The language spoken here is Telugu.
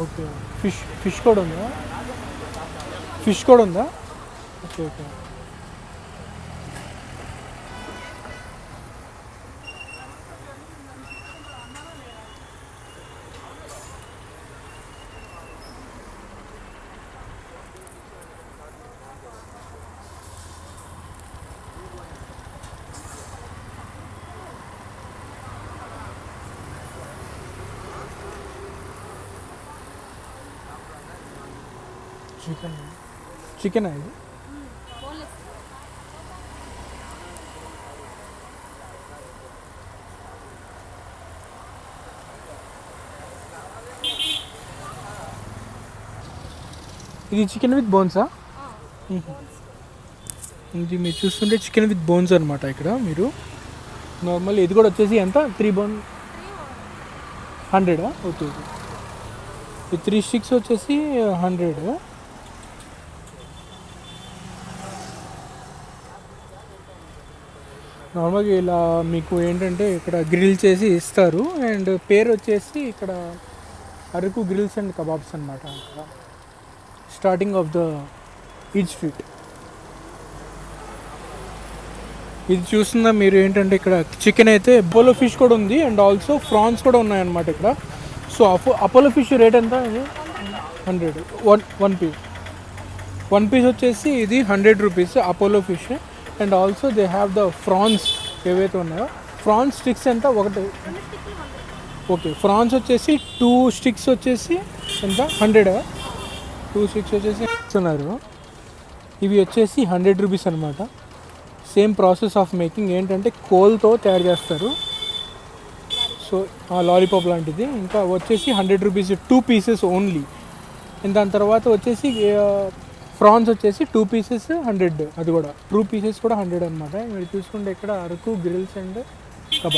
ఓకే. ఫిష్ కూడా ఉందా? ఫిష్ కూడా ఉందా? ఓకే. ఓకే. చికెన్ చికెన్ ఇది. ఇది చికెన్ విత్ బోన్సా? ఇది మీరు చూస్తుంటే చికెన్ విత్ బోన్స్ అనమాట. ఇక్కడ మీరు నార్మల్ ఇది కూడా వచ్చేసి ఎంత 3 బోన్ 100? ఓకే. ఓకే. ఈ 3 స్టిక్స్ వచ్చేసి 100. నార్మల్గా ఇలా మీకు ఏంటంటే ఇక్కడ గ్రిల్ చేసి ఇస్తారు. అండ్ పేరు వచ్చేసి ఇక్కడ అరకు గ్రిల్స్ అండ్ కబాబ్స్ అనమాట. Starting of the is street. ఇది చూస్తున్నా మీరు ఏంటంటే ఇక్కడ చికెన్ అయితే అపోలో ఫిష్ కూడా ఉంది అండ్ ఆల్సో ఫ్రాన్స్ కూడా ఉన్నాయన్నమాట ఇక్కడ. సో అపోలో ఫిష్ రేట్ ఎంత? ఇది 100. వన్ పీస్ వచ్చేసి ఇది 100 rupees Apollo fish. And also they have the prawns ఏవైతే ఉన్నాయో. ఫ్రాన్స్ స్టిక్స్ ఎంత? ఒకటి. ఓకే. ఫ్రాన్స్ వచ్చేసి 2 స్టిక్స్ వచ్చేసి ఎంత? 100. 2 స్టిక్స్ వచ్చేసి ఇస్తున్నారు. ఇవి వచ్చేసి 100 రూపీస్ అనమాట. సేమ్ ప్రాసెస్ ఆఫ్ మేకింగ్ ఏంటంటే కోల్తో తయారు చేస్తారు. సో లాలీపాప్ లాంటిది. ఇంకా వచ్చేసి 100 రూపీస్ 2 పీసెస్ ఓన్లీ. దాని తర్వాత వచ్చేసి ఫ్రాన్స్ వచ్చేసి 2 పీసెస్ 100. అది కూడా 2 పీసెస్ కూడా 100 అనమాట. మీరు చూసుకుంటే ఇక్కడ అరకు గ్రిల్స్ అండ్ కబాబ్.